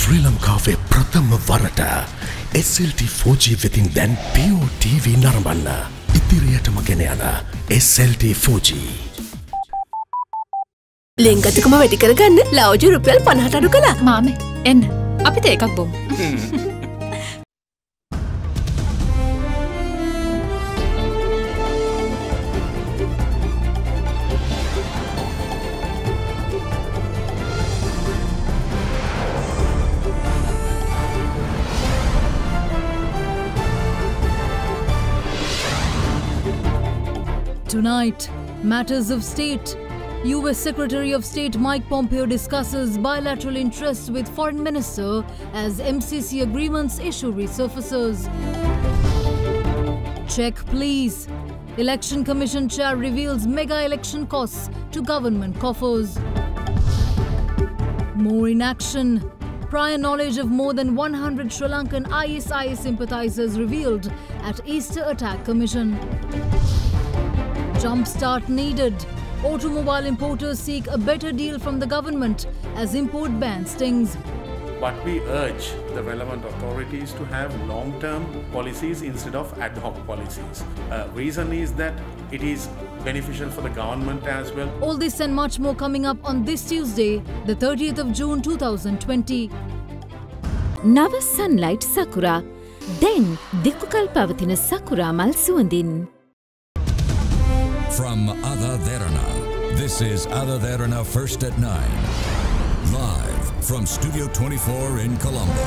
Sri Lanka ප්‍රථම වරට SLT 4G වෙතින් දැන් PO TV නරඹන්න ඉදිරියටම ගෙන යන SLT 4G. ලෙන්ගතුකම වැඩි කරගන්න ලව්ජු රුපියල් 50ට අඩු කළා. මාමේ එන්න අපිට එකක් බොමු. Tonight, matters of state. US Secretary of State Mike Pompeo discusses bilateral interests with Foreign Minister as MCC agreements issue resurfaces. Check please. Election Commission Chair reveals mega election costs to government coffers. More in action. Prior knowledge of more than 100 Sri Lankan ISIS sympathizers revealed at Easter Attack Commission. Jumpstart needed. Automobile importers seek a better deal from the government as import ban stings. But we urge the relevant authorities to have long-term policies instead of ad hoc policies. Reason is that it is beneficial for the government as well. All this and much more coming up on this Tuesday, the 30th of June 2020. Nava sunlight sakura. Then Dikukal pavathina sakura mal suandin. From AdaDerana, this is AdaDerana First at 9. Live from Studio 24 in Colombo.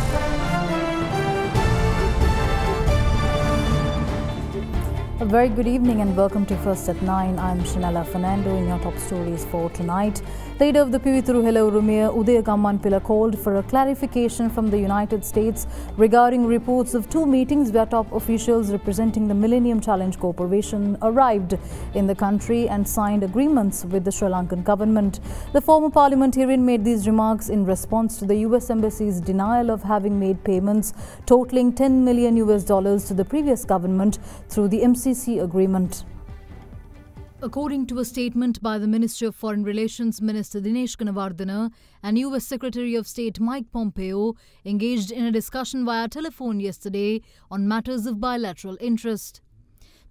A very good evening and welcome to First at 9. I'm Shanella Fernando in your top stories for tonight. Leader of the Pivithuru Rumia, Udaya Gammanpila, called for a clarification from the United States regarding reports of two meetings where top officials representing the Millennium Challenge Corporation arrived in the country and signed agreements with the Sri Lankan government. The former parliamentarian made these remarks in response to the US Embassy's denial of having made payments totaling $10 million to the previous government through the MCC agreement. According to a statement by the Ministry of Foreign Relations Minister Dinesh Gunawardena and US Secretary of State Mike Pompeo engaged in a discussion via telephone yesterday on matters of bilateral interest.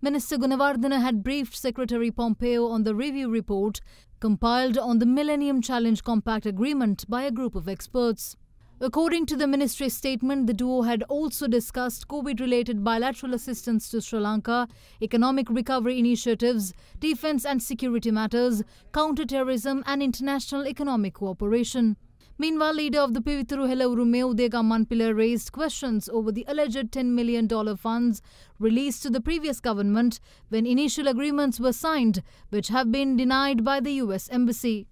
Minister Gunawardena had briefed Secretary Pompeo on the review report compiled on the Millennium Challenge Compact Agreement by a group of experts. According to the ministry's statement, the duo had also discussed COVID-related bilateral assistance to Sri Lanka, economic recovery initiatives, defence and security matters, counter-terrorism and international economic cooperation. Meanwhile, leader of the Pivithuru Rumia, Udaya Gammanpila, raised questions over the alleged $10 million funds released to the previous government when initial agreements were signed, which have been denied by the US Embassy.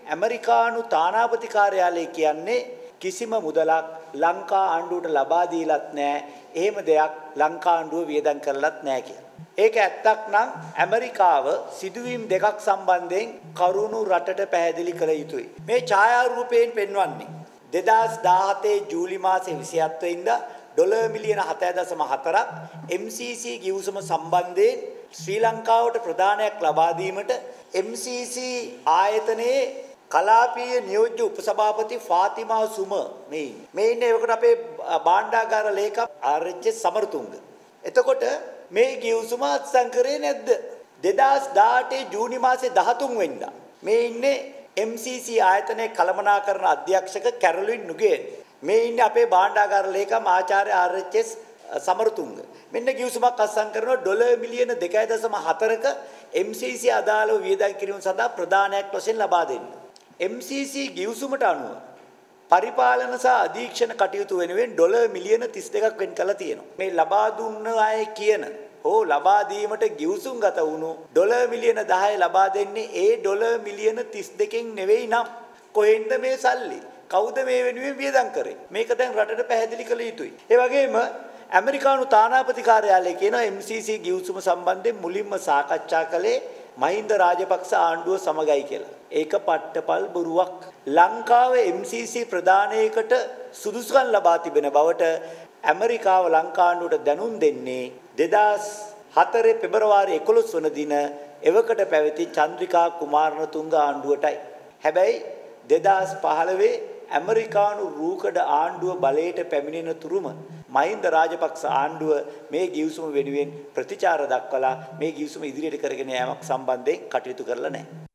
Amerikanu Tanapati Karyalaya kiyanne කිසිම මුදලක් ලංකා ආණ්ඩුවට ලබා දීලත් නැහැ. එහෙම දෙයක් ලංකා ආණ්ඩුව වියදම් කරලත් නැහැ කියලා. ඒක ඇත්තක් නම් ඇමරිකාව සිදුවීම් දෙකක් සම්බන්ධයෙන් කරුණු රටට පැහැදිලි කළ යුතුයි. මේ ඡායාරූපයෙන් පෙන්වන්නේ 2017 ජූලි මාසේ 27 වෙනිදා ඩොලර් මිලියන 7.4ක් MCC ගිවිසුම සම්බන්ධයෙන් ශ්‍රී ලංකාවට ප්‍රදානයක් ලබා දීමට MCC ආයතනයේ කලාපීය නියෝජ්‍ය උපසභාපති ෆාතිමා සුම මේ ඉන්නේ ඒකට අපේ භාණ්ඩාගාර ලේකම් ආර්.එච්. සමරතුංග. එතකොට මේ ගිවිසුම අත්සන් කරේ නැද්ද? 2018 ජූනි මාසේ 13 වෙනිදා මේ ඉන්නේ MCC ආයතනයේ කළමනාකරණ අධ්‍යක්ෂක කැරොලින් නුගේන්. මේ ඉන්නේ අපේ භාණ්ඩාගාර ලේකම් ආචාර්ය ආර්.එච්. සමරතුංග. මෙන්න ගිවිසුමක් අත්සන් කරනවා ඩොලර් මිලියන 2.4ක MCC අදාළව වියදම් කිරීම සඳහා ප්‍රදානයක් වශයෙන් ලබා දෙන්න. MCC ගිවිසුමට අනුව පරිපාලන සහ අධීක්ෂණ කටයුතු වෙනුවෙන් ඩොලර් මිලියන 32ක් වෙන් කරලා තියෙනවා. මේ ලබා දුන්න අය කියන ලබා දීමට ගිවිසුම් ගත වුණු ඩොලර් මිලියන 10 ලබා දෙන්නේ ඒ ඩොලර් මිලියන 32කින් නෙවෙයි නම් කොහෙන්ද මේ සල්ලි? කවුද මේ වෙනුවෙන් වියදම් කරේ? මේක දැන් රටට පැහැදිලි කළ යුතුයි. ඒ වගේම ඇමරිකානු තානාපති කාර්යාලය කියන MCC ගිවිසුම සම්බන්ධයෙන් මුලින්ම සාකච්ඡා කළේ මහින්ද රාජපක්ෂ ආණ්ඩුව සමගයි කියලා. ඒක පට්ටපල් බොරුවක්. ලංකාව MCC ප්‍රදානයකට සුදුසුකම් ලබා තිබෙන බවට ඇමරිකාව ලංකා ආණ්ඩුවට දැනුම් දෙන්නේ 2004 පෙබරවාරි 11 වන දින එවකට පැවති චන්ද්‍රිකා කුමාරණතුංග ආණ්ඩුවටයි. හැබැයි 2015 ඇමරිකානු රූකඩ ආණ්ඩුව බලයට පැමිණෙන තුරුම මහින්ද රාජපක්ෂ ආණ්ඩුව මේ ගිවිසුම වෙනුවෙන් ප්‍රතිචාර දක්වලා මේ ගිවිසුම ඉදිරියට කරගෙන යාමක් සම්බන්ධයෙන් කටයුතු කරලා නැහැ.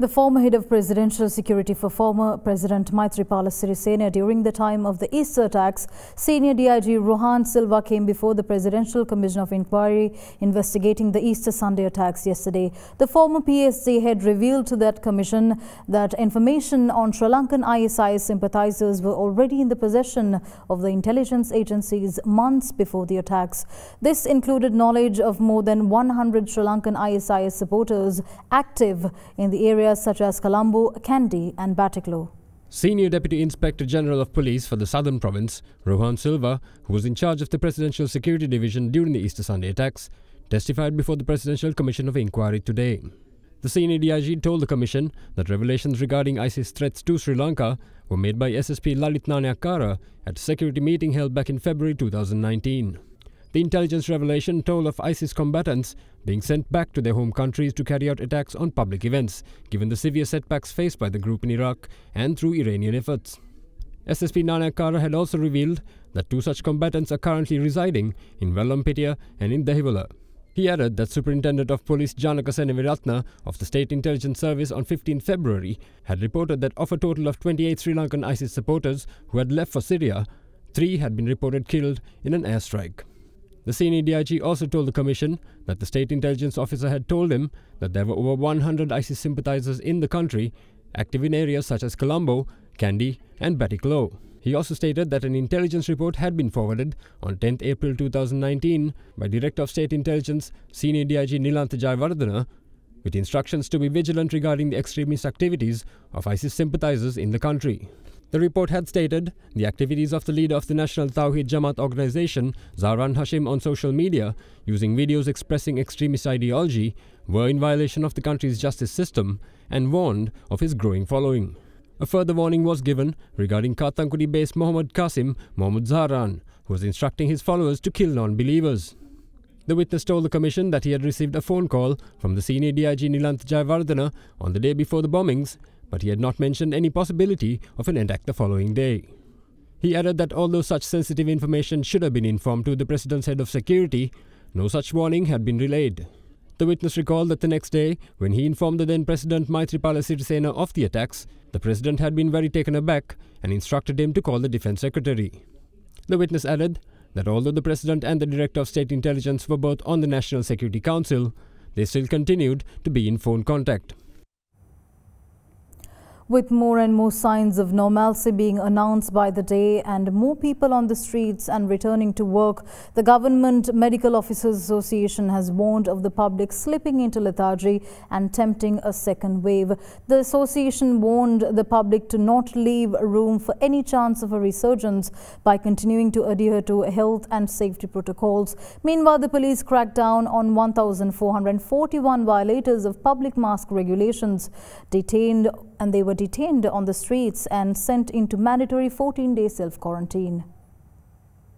The former head of presidential security for former President Maithripala Sirisena during the time of the Easter attacks, senior DIG Rohan Silva came before the Presidential Commission of Inquiry investigating the Easter Sunday attacks yesterday. The former PSC head revealed to that commission that information on Sri Lankan ISI sympathizers were already in the possession of the intelligence agencies months before the attacks. This included knowledge of more than 100 Sri Lankan ISI supporters active in the area such as Colombo, Kandy and Batticaloa. Senior Deputy Inspector General of Police for the Southern Province, Rohan Silva, who was in charge of the Presidential Security Division during the Easter Sunday attacks, testified before the Presidential Commission of Inquiry today. The senior DIG told the Commission that revelations regarding ISIS threats to Sri Lanka were made by SSP Lalit Nanayakkara at a security meeting held back in February 2019. The intelligence revelation told of ISIS combatants being sent back to their home countries to carry out attacks on public events, given the severe setbacks faced by the group in Iraq and through Iranian efforts. SSP Nanayakkara had also revealed that 2 such combatants are currently residing in Vellampettiya and in Dehiwala. He added that Superintendent of Police Janaka Seneviratna of the State Intelligence Service on 15 February had reported that of a total of 28 Sri Lankan ISIS supporters who had left for Syria, 3 had been reported killed in an airstrike. The senior DIG also told the Commission that the state intelligence officer had told him that there were over 100 ISIS sympathizers in the country, active in areas such as Colombo, Kandy and Batticaloa. He also stated that an intelligence report had been forwarded on 10th April 2019 by Director of State Intelligence Senior DIG Nilantha Jayawardena with instructions to be vigilant regarding the extremist activities of ISIS sympathizers in the country. The report had stated the activities of the leader of the National Tawhid Jamaat organization, Zahran Hashim, on social media, using videos expressing extremist ideology, were in violation of the country's justice system and warned of his growing following. A further warning was given regarding Kathankudi-based Mohammad Qasim Mohammad Zahran, who was instructing his followers to kill non-believers. The witness told the Commission that he had received a phone call from the senior DIG Nilantha Jayawardena on the day before the bombings, but he had not mentioned any possibility of an attack the following day. He added that although such sensitive information should have been informed to the President's head of security, no such warning had been relayed. The witness recalled that the next day, when he informed the then President Maithripala Sirisena of the attacks, the President had been very taken aback and instructed him to call the Defence Secretary. The witness added that although the President and the Director of State Intelligence were both on the National Security Council, they still continued to be in phone contact. With more and more signs of normalcy being announced by the day and more people on the streets and returning to work, the Government Medical Officers Association has warned of the public slipping into lethargy and tempting a second wave. The association warned the public to not leave room for any chance of a resurgence by continuing to adhere to health and safety protocols. Meanwhile, the police cracked down on 1,441 violators of public mask regulations, they were detained on the streets and sent into mandatory 14-day self-quarantine.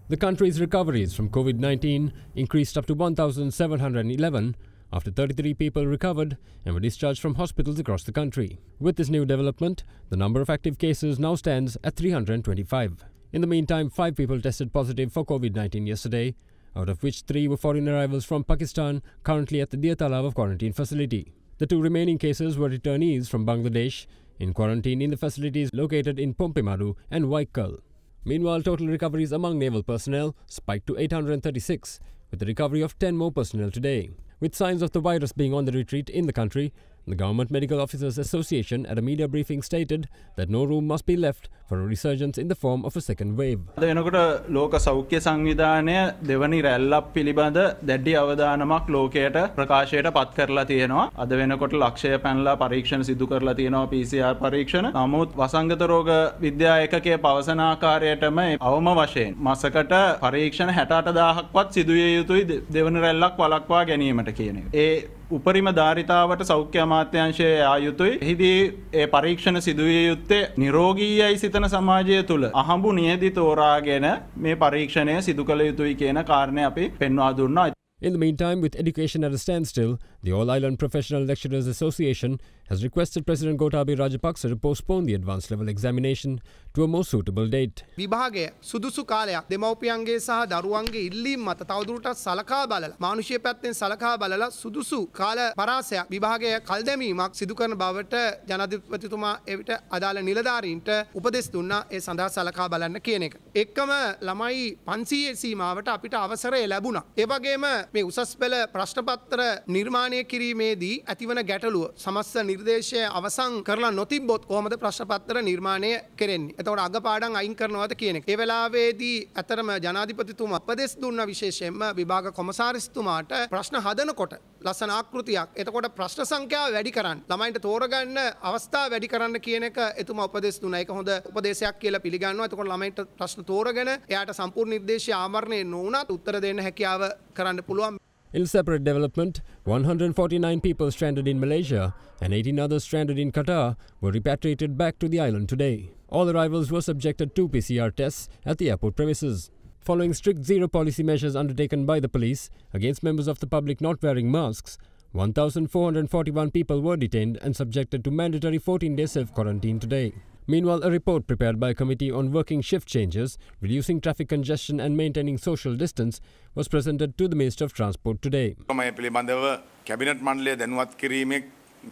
The country's recoveries from COVID-19 increased up to 1,711 after 33 people recovered and were discharged from hospitals across the country. With this new development, the number of active cases now stands at 325. In the meantime, 5 people tested positive for COVID-19 yesterday, out of which 3 were foreign arrivals from Pakistan, currently at the Dia Talav quarantine facility. The 2 remaining cases were returnees from Bangladesh, in quarantine in the facilities located in Pompemadu and Waikal. Meanwhile, total recoveries among naval personnel spiked to 836, with the recovery of 10 more personnel today. With signs of the virus being on the retreat in the country, the Government Medical Officers Association at a media briefing stated that no room must be left for a resurgence in the form of a second wave. වෙනකොට ලෝක සෞඛ්‍ය සංවිධානය දෙවනි රැල්ලක් පිළිබඳ දැඩි අවධානමක් ලෝකයට ප්‍රකාශයට පත් කරලා තියෙනවා. අද වෙනකොට ලක්ෂය පැනලා පරීක්ෂණ සිදු කරලා තියෙනවා PCR පරීක්ෂණ. නමුත් වසංගත රෝග විද්‍යා ඒකකයේ පවසන ආකාරයටම අවම වශයෙන් මාසකට පරීක්ෂණ 68000ක්වත් සිදු විය යුතුයි දෙවනි රැල්ලක් වළක්වා ගැනීමට කියන එක. ඒ උපරිම ධාරිතාවට සෞඛ්‍ය අමාත්‍යාංශය ආයුතුයි. එහිදී ඒ පරීක්ෂණ සිදු විය යුත්තේ නිරෝගීයි සිතන සමාජය තුල අහඹු නියදි තෝරාගෙන මේ පරීක්ෂණය සිදු කළ යුතුයි කියන කාරණේ අපි පෙන්වා දුන්නා. In the meantime, with education at a standstill, the All Island Professional Lecturers Association has requested President Gotabaya Rajapaksa to postpone the advanced level examination to a more suitable date. විභාගය සුදුසු කාලයක් දෙමව්පියන්ගේ සහ දරුවන්ගේ ඉල්ලීම් මත තවදුරටත් සලකා බලලා මානුෂීය පැත්තෙන් සලකා බලලා සුදුසු කාල පරාසයක් විභාගය කල් දැමීමක් සිදු කරන බවට ජනාධිපතිතුමා එවිට අදාළ නිලධාරීන්ට උපදෙස් දුන්නා ඒ සඳහා සලකා බලන්න කියන එක. එක්කම ළමයි 500 සීමාවට අපිට අවසරය ලැබුණා. ඒ වගේම මේ උසස් පෙළ ප්‍රශ්න පත්‍ර නිර්මාණය කිරීමේදී ඇතිවන ගැටලුව සමස්ත නිර්දේශය අවසන් කරලා නොතිබ්බොත් කොහොමද ප්‍රශ්න පත්‍ර නිර්මාණය කෙරෙන්නේ? එතකොට අගපාඩම් අයින් කරනවද කියන එක. ඒ වෙලාවේදී අතරම ජනාධිපතිතුමා උපදෙස් දුන්න විශේෂයෙන්ම විභාග කොමසාරිස්තුමාට ප්‍රශ්න හදනකොට ලස්සන ආකෘතියක්. එතකොට ප්‍රශ්න සංඛ්‍යාව වැඩි කරන්න, ළමයින්ට තෝරගන්න අවස්ථා වැඩි කරන්න කියන එක එතුමා උපදෙස් දුන්නා. ඒක හොඳ උපදේශයක් කියලා පිළිගන්නවා. එතකොට ළමයින්ට ප්‍රශ්න තෝරගෙන එයාට සම්පූර්ණ නිර්දේශය ආවරණය නොවුණත් උත්තර දෙන්න හැකියාව කරන්න පුළුවන්. In separate development, 149 people stranded in Malaysia and 18 others stranded in Qatar were repatriated back to the island today. All arrivals were subjected to PCR tests at the airport premises. Following strict zero policy measures undertaken by the police against members of the public not wearing masks, 1,441 people were detained and subjected to mandatory 14-day self-quarantine today. Meanwhile, a report prepared by a committee on working shift changes, reducing traffic congestion and maintaining social distance was presented to the Minister of Transport today. මේ පිළිබඳව cabinet මණ්ඩලය දැනුවත් කිරීමේ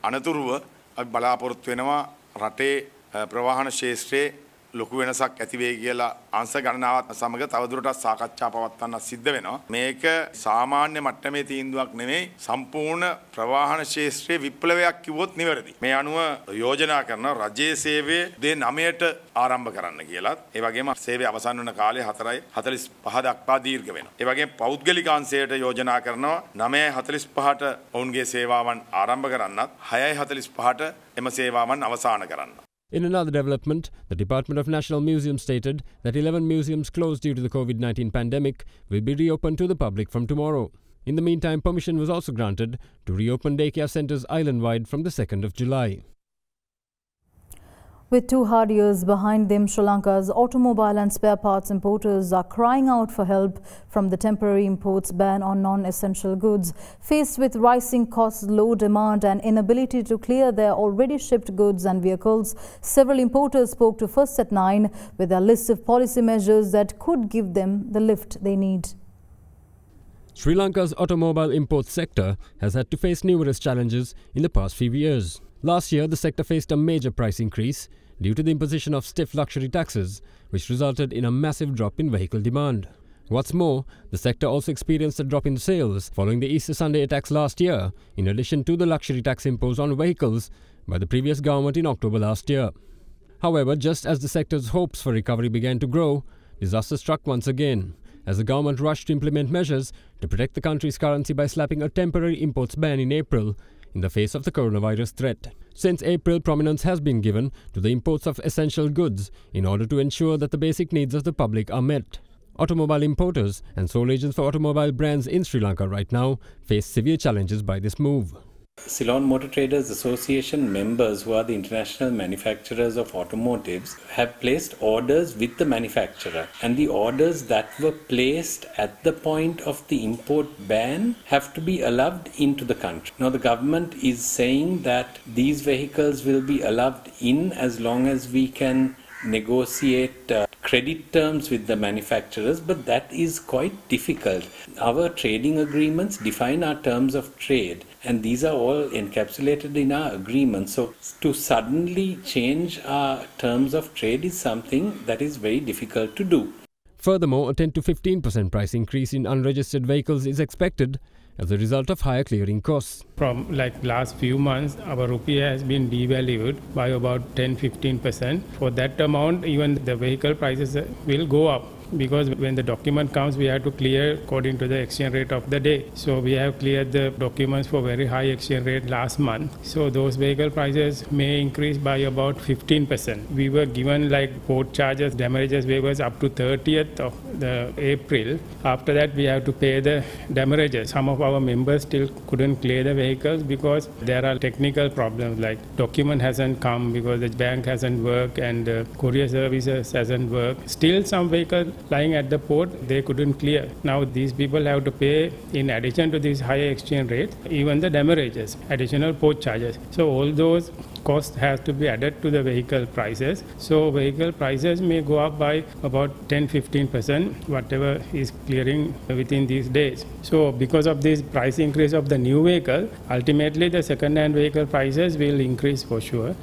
අනතුරුව අපි බලාපොරොත්තු වෙනවා රටේ ප්‍රවාහන ශාස්ත්‍රයේ ලොකු වෙනසක් ඇති වෙයි කියලා අංශ ගණනාවත් සමග තවදුරටත් සාකච්ඡා පවත්වන්න සිද්ධ වෙනවා. මේක සාමාන්‍ය මට්ටමේ තීන්දුවක් නෙමෙයි, සම්පූර්ණ ප්‍රවාහන ශාස්ත්‍රයේ විප්ලවයක් කිව්වොත් නිවැරදි. මේ අනුව යෝජනා කරන රජයේ සේවය 9ට ආරම්භ කරන්න කියලාත්, ඒ වගේම සේවය අවසන් වන කාලය 4:45 දක්වා දීර්ඝ වෙනවා. ඒ වගේම පෞද්ගලික අංශයට යෝජනා කරනවා 9:45ට ඔවුන්ගේ සේවාවන් ආරම්භ කරන්නත් 6:45ට එම සේවාවන් අවසන් කරන්න. In another development, the Department of National Museums stated that 11 museums closed due to the COVID-19 pandemic will be reopened to the public from tomorrow. In the meantime, permission was also granted to reopen daycare centres island-wide from the 2nd of July. With 2 hard years behind them, Sri Lanka's automobile and spare parts importers are crying out for help from the temporary imports ban on non-essential goods. Faced with rising costs, low demand and inability to clear their already shipped goods and vehicles, several importers spoke to First at 9 with a list of policy measures that could give them the lift they need. Sri Lanka's automobile import sector has had to face numerous challenges in the past few years. Last year, the sector faced a major price increase due to the imposition of stiff luxury taxes, which resulted in a massive drop in vehicle demand. What's more, the sector also experienced a drop in sales following the Easter Sunday attacks last year, in addition to the luxury tax imposed on vehicles by the previous government in October last year. However, just as the sector's hopes for recovery began to grow, disaster struck once again, as the government rushed to implement measures to protect the country's currency by slapping a temporary imports ban in April in the face of the coronavirus threat. Since April, prominence has been given to the imports of essential goods in order to ensure that the basic needs of the public are met. Automobile importers and sole agents for automobile brands in Sri Lanka right now face severe challenges by this move. Ceylon Motor Traders Association members, who are the international manufacturers of automotives, have placed orders with the manufacturer, and the orders that were placed at the point of the import ban have to be allowed into the country. Now the government is saying that these vehicles will be allowed in as long as we can negotiate credit terms with the manufacturers, but that is quite difficult. Our trading agreements define our terms of trade, and these are all encapsulated in our agreement. So to suddenly change our terms of trade is something that is very difficult to do. Furthermore, a 10 to 15% price increase in unregistered vehicles is expected as a result of higher clearing costs. From last few months, our rupee has been devalued by about 10-15%. For that amount, even the vehicle prices will go up, because when the document comes, we have to clear according to the exchange rate of the day. So we have cleared the documents for very high exchange rate last month. So those vehicle prices may increase by about 15%. We were given port charges, damages waivers up to 30th of the April. After that, we have to pay the damages. Some of our members still couldn't clear the vehicles because there are technical problems, like document hasn't come because the bank hasn't worked and courier services hasn't worked. Still, some vehicles lying at the port, they couldn't clear. Now these people have to pay, in addition to these higher exchange rates, even the demurrages, additional port charges. So all those costs have to be added to the vehicle prices. So vehicle prices may go up by about 10-15%, whatever is clearing within these days. So because of this price increase of the new vehicle, ultimately the second-hand vehicle prices will increase for sure.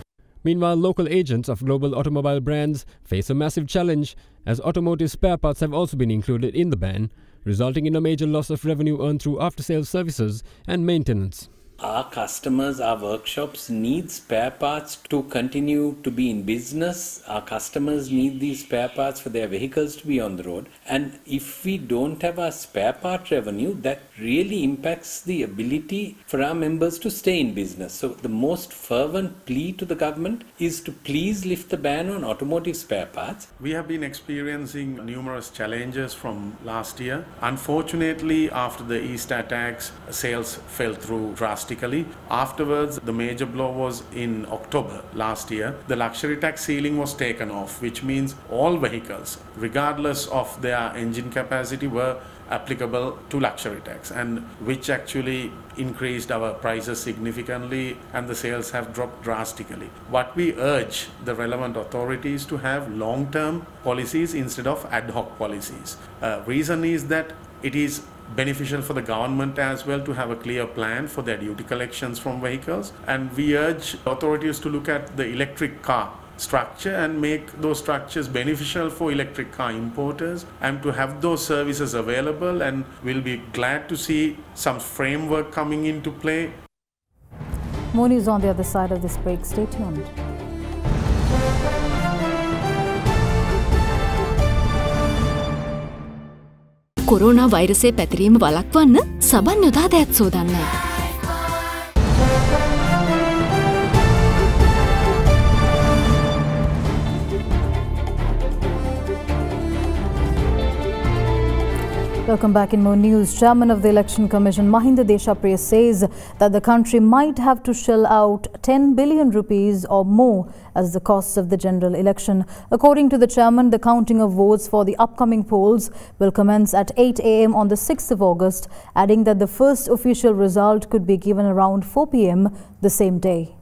Meanwhile, local agents of global automobile brands face a massive challenge as automotive spare parts have also been included in the ban, resulting in a major loss of revenue earned through after-sales services and maintenance. Our customers, our workshops need spare parts to continue to be in business. Our customers need these spare parts for their vehicles to be on the road. And if we don't have our spare part revenue, that really impacts the ability for our members to stay in business. So the most fervent plea to the government is to please lift the ban on automotive spare parts. We have been experiencing numerous challenges from last year. Unfortunately, after the Easter attacks, sales fell through drastically. Afterwards, the major blow was in October last year. The luxury tax ceiling was taken off, which means all vehicles, regardless of their engine capacity, were applicable to luxury tax, and which actually increased our prices significantly, and the sales have dropped drastically. What we urge the relevant authorities to have long-term policies instead of ad hoc policies. Reason is that it is beneficial for the government as well to have a clear plan for their duty collections from vehicles, and we urge authorities to look at the electric car structure and make those structures beneficial for electric car importers and to have those services available, and we'll be glad to see some framework coming into play. More news on the other side of this break. Stay tuned. Corona වෛරසය පැතිරීම වළක්වන්න සබන් යොදා දෑත් සෝදන්න. Welcome back in more news. Chairman of the Election Commission, Mahinda Deshapriya, says that the country might have to shell out 10 billion rupees or more as the costs of the general election. According to the chairman, the counting of votes for the upcoming polls will commence at 8 a.m. on the 6th of August, adding that the first official result could be given around 4 p.m. the same day.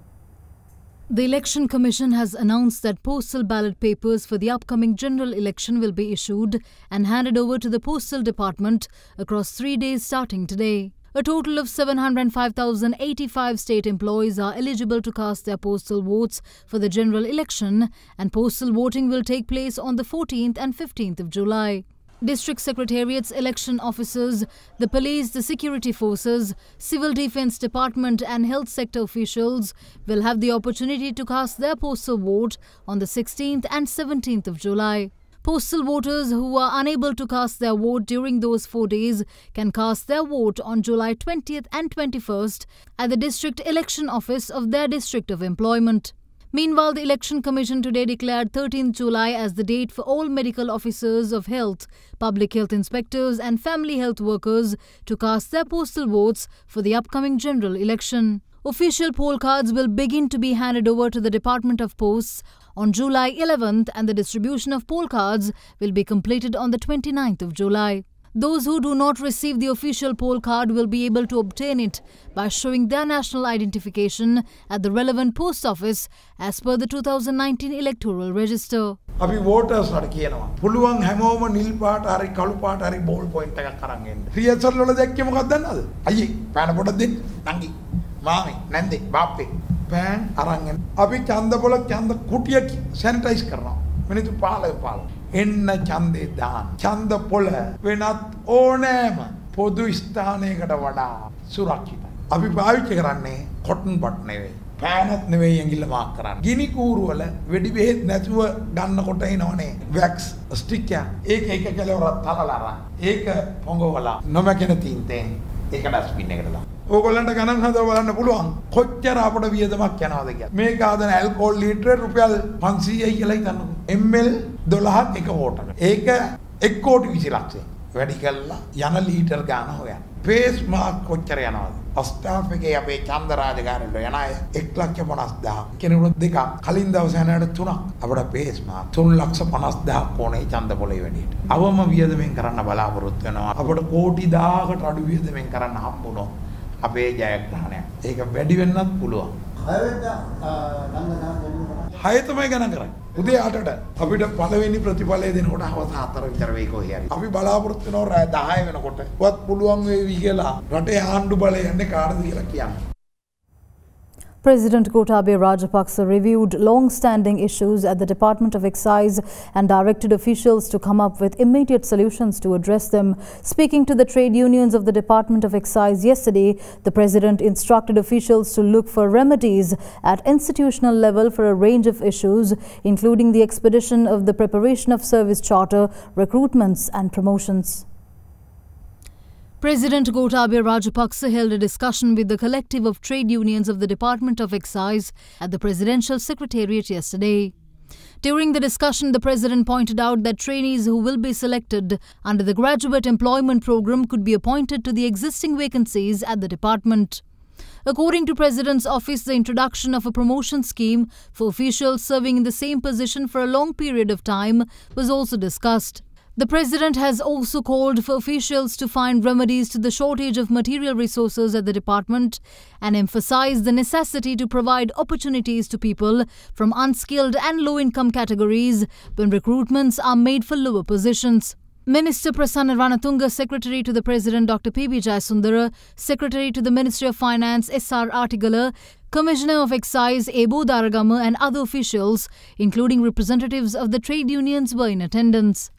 The Election Commission has announced that postal ballot papers for the upcoming general election will be issued and handed over to the Postal Department across 3 days starting today. A total of 705,085 state employees are eligible to cast their postal votes for the general election, and postal voting will take place on the 14th and 15th of July. District Secretariats, election officers, the police, the security forces, civil defence department and health sector officials will have the opportunity to cast their postal vote on the 16th and 17th of July. Postal voters who are unable to cast their vote during those 4 days can cast their vote on July 20th and 21st at the district election office of their district of employment. Meanwhile, the Election Commission today declared 13th July as the date for all medical officers of health, public health inspectors and family health workers to cast their postal votes for the upcoming general election. Official poll cards will begin to be handed over to the Department of Posts on July 11th, and the distribution of poll cards will be completed on the 29th of July. Those who do not receive the official poll card will be able to obtain it by showing their national identification at the relevant post office as per the 2019 electoral register. අපි waters වල කියනවා පුළුවන් හැමෝම නිල් පාට හරි කළු පාට හරි බෝල් පොයින්ට් එකක් අරන් එන්න. රියසල් වල දැක්කේ මොකක්ද දන්නවද? අයියේ පෑන පොඩක් දෙන්න. නංගි. මාමේ නැන්දේ බාප්පේ පෑන් අරන් එන්න. අපි ඡන්ද පොල ඡන්ද කුටිය සැනිටයිස් කරනවා. මිනිත්තු 15 එන්න ඡන්දේ දාන්න. ඡන්ද පොල වෙනත් ඕනෑම පොදු ස්ථානයකට වඩා සුරක්ෂිතයි. අපි පාවිච්චි කරන්නේ කොටන් බට් නෙවෙයි. පෑනත් නෙවෙයි ඇඟිල්ල මාක් කරන්නේ. ගිනි කූරු වල වෙඩි බෙහෙත් නැතුව ගන්නකොට එනවනේ වැක්ස් ස්ටික් එක ඒක කෙලවරක් තලලා අරන්. ඒක පොඟවලා නොමැකෙන තීන්තෙන් ඒක ඩස්බින් එකට දාන්න. ඕගොල්ලන්ට ගණන් හදලා බලන්න පුළුවන් කොච්චර අපට වියදමක් යනවද කියලා. මේක ආදන ඇල්කොහොල් ලීටරේ රුපියල් 500යි කියලා හිතන්නකෝ. ml 12ක් එක වෝටර්. ඒක 1 කෝටි 20 ලක්ෂය. වැඩි කළා යන ලීටර් ගාන හොයන්න. පේස් මාක් කොච්චර යනවද? ස්ටාෆ් එකේ අපේ ඡන්ද රාජකාරියට යන අය 1,50,000 කෙනෙකුට දෙකක් කලින් දවසේ යනට තුනක් අපිට පේස් මාක් 3,50,000ක් ඕනේ ඡන්ද පොලේ වැඩියට. අවම වියදමෙන් කරන්න බලාපොරොත්තු වෙනවා. අපිට කෝටි 1000කට අඩු වියදමෙන් කරන්න හම්බුනොත් අපේ ජයග්‍රහණයක්. ඒක වැඩි වෙන්නත් පුළුවන්. 6 තමයි ගණන් කරන්නේ. උදේ 8ට අපිට පළවෙනි ප්‍රතිඵලය දෙනකොට හවස 4 විතර වෙයි කොහේ හරි. අපි බලාපොරොත්තු වෙනවා රාත්‍රී 10 වෙනකොට වත් පුළුවන් වේවි කියලා රටේ ආණ්ඩු බලය යන්නේ කාටද කියලා කියන්න. President Gotabaya Rajapaksa reviewed long-standing issues at the Department of Excise and directed officials to come up with immediate solutions to address them. Speaking to the trade unions of the Department of Excise yesterday, the President instructed officials to look for remedies at institutional level for a range of issues, including the expedition of the preparation of service charter, recruitments and promotions. President Gotabaya Rajapaksa held a discussion with the collective of trade unions of the Department of Excise at the Presidential Secretariat yesterday. During the discussion, the President pointed out that trainees who will be selected under the Graduate Employment Programme could be appointed to the existing vacancies at the department. According to President's office, the introduction of a promotion scheme for officials serving in the same position for a long period of time was also discussed. The President has also called for officials to find remedies to the shortage of material resources at the department and emphasized the necessity to provide opportunities to people from unskilled and low-income categories when recruitments are made for lower positions. Minister Prasanna Ranatunga, Secretary to the President Dr. P.B. Jayasundara, Secretary to the Ministry of Finance S.R. Artigala, Commissioner of Excise Ebo Daragama and other officials, including representatives of the trade unions, were in attendance.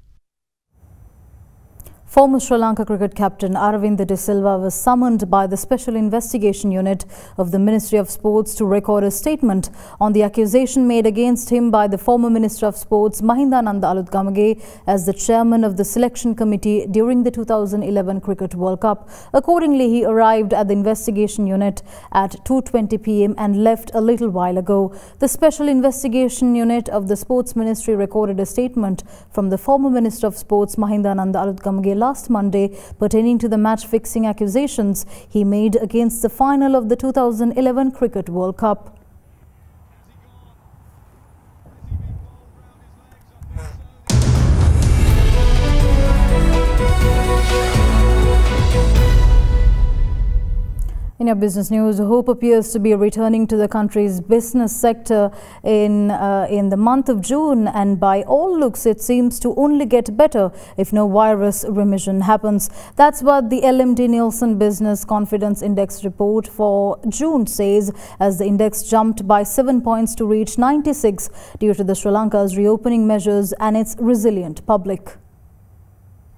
Former Sri Lanka cricket captain Aravinda De Silva was summoned by the Special Investigation Unit of the Ministry of Sports to record a statement on the accusation made against him by the former Minister of Sports Mahindananda Alutgamage as the chairman of the selection committee during the 2011 Cricket World Cup. Accordingly, he arrived at the investigation unit at 2:20 p.m. and left a little while ago. The Special Investigation Unit of the Sports Ministry recorded a statement from the former Minister of Sports Mahindananda Alutgamage last Monday pertaining to the match-fixing accusations he made against the final of the 2011 Cricket World Cup. In your business news, hope appears to be returning to the country's business sector in the month of June, and by all looks it seems to only get better if no virus remission happens. That's what the LMD Nielsen Business Confidence Index report for June says, as the index jumped by 7 points to reach 96 due to the Sri Lanka's reopening measures and its resilient public.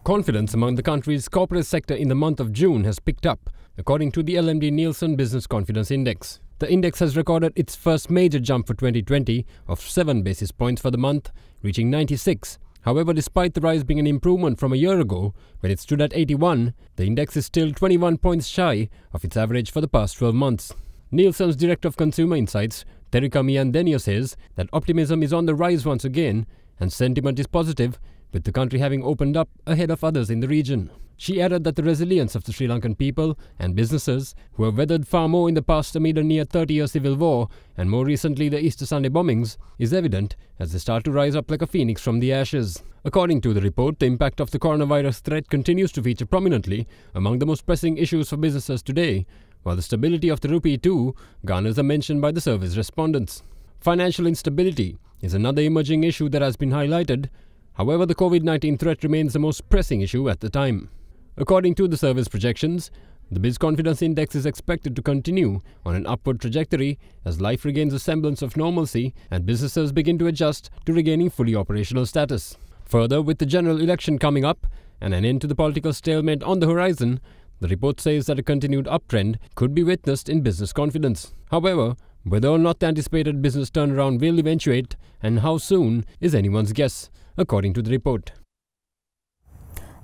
Confidence among the country's corporate sector in the month of June has picked up, according to the LMD Nielsen Business Confidence Index. The index has recorded its first major jump for 2020 of 7 basis points for the month, reaching 96. However, despite the rise being an improvement from a year ago, when it stood at 81, the index is still 21 points shy of its average for the past 12 months. Nielsen's Director of Consumer Insights, Terika Miandenio, says that optimism is on the rise once again and sentiment is positive, with the country having opened up ahead of others in the region. She added that the resilience of the Sri Lankan people and businesses, who have weathered far more in the past amid a near 30-year civil war and more recently the Easter Sunday bombings, is evident as they start to rise up like a phoenix from the ashes. According to the report, the impact of the coronavirus threat continues to feature prominently among the most pressing issues for businesses today, while the stability of the rupee too garners a mention by the service respondents. Financial instability is another emerging issue that has been highlighted. However, the COVID-19 threat remains the most pressing issue at the time. According to the service projections, the Biz Confidence Index is expected to continue on an upward trajectory as life regains a semblance of normalcy and businesses begin to adjust to regaining fully operational status. Further, with the general election coming up and an end to the political stalemate on the horizon, the report says that a continued uptrend could be witnessed in business confidence. However, whether or not the anticipated business turnaround will eventuate and how soon is anyone's guess, according to the report.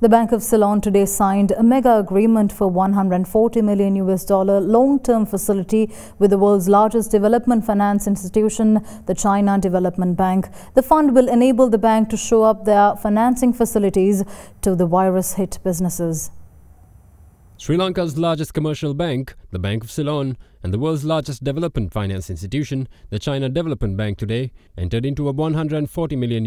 The Bank of Ceylon today signed a mega agreement for $140 million long-term facility with the world's largest development finance institution, the China Development Bank. The fund will enable the bank to show up their financing facilities to the virus-hit businesses. Sri Lanka's largest commercial bank, the Bank of Ceylon, and the world's largest development finance institution, the China Development Bank, today entered into a $140 million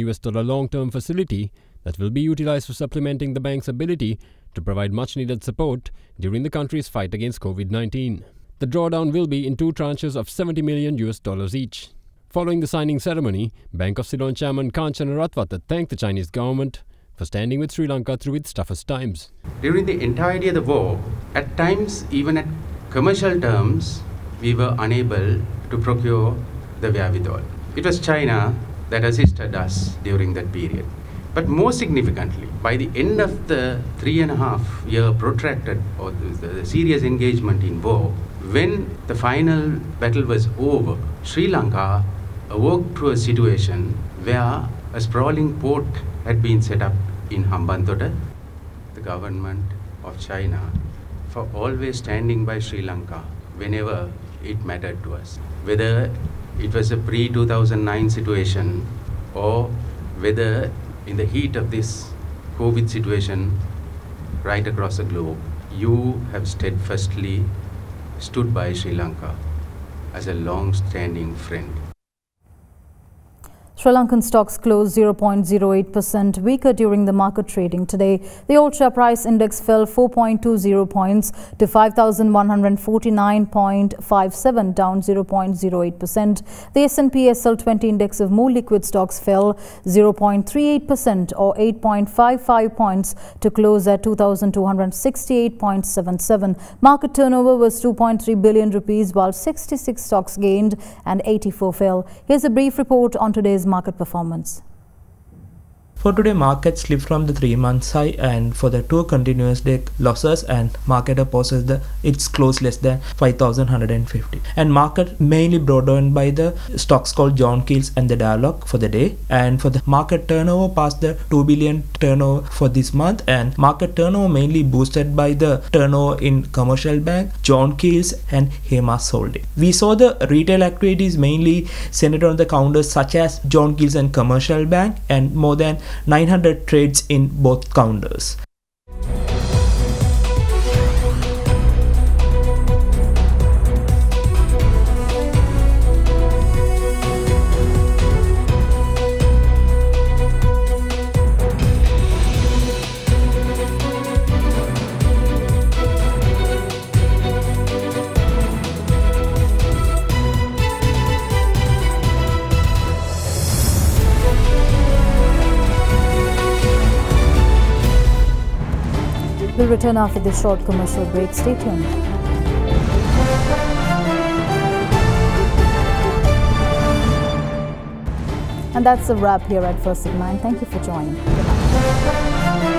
long-term facility that will be utilized for supplementing the bank's ability to provide much-needed support during the country's fight against COVID-19. The drawdown will be in two tranches of $70 million each. Following the signing ceremony, Bank of Ceylon chairman Kanchana Ratwata thanked the Chinese government for standing with Sri Lanka through its toughest times. During the entirety of the war, at times, even at commercial terms, we were unable to procure the wherewithal. It was China that assisted us during that period. But more significantly, by the end of the 3.5-year protracted or the serious engagement in war, when the final battle was over, Sri Lanka awoke to a situation where a sprawling port had been set up in Hambantota. The government of China for always standing by Sri Lanka whenever it mattered to us. Whether it was a pre-2009 situation or whether in the heat of this COVID situation right across the globe, you have steadfastly stood by Sri Lanka as a long-standing friend. Sri Lankan stocks closed 0.08% weaker during the market trading today. The all-share price index fell 4.20 points to 5,149.57, down 0.08%. The S&P SL20 index of more liquid stocks fell 0.38% or 8.55 points to close at 2,268.77. Market turnover was 2.3 billion rupees, while 66 stocks gained and 84 fell. Here's a brief report on today's market performance. For today, market slipped from the 3-month high, and for the 2 continuous day losses, and market opposed its close less than 5,150. And market mainly brought down by the stocks called John Keells and the Dialogue for the day. And for the market turnover passed the 2 billion turnover for this month, and market turnover mainly boosted by the turnover in Commercial Bank, John Keells and Hemas Holding. We saw the retail activities mainly centered on the counters such as John Keells and Commercial Bank, and more than 900 trades in both counters. We'll return after this short commercial break. Stay tuned. And that's a wrap here at First at 9. Thank you for joining. Good night.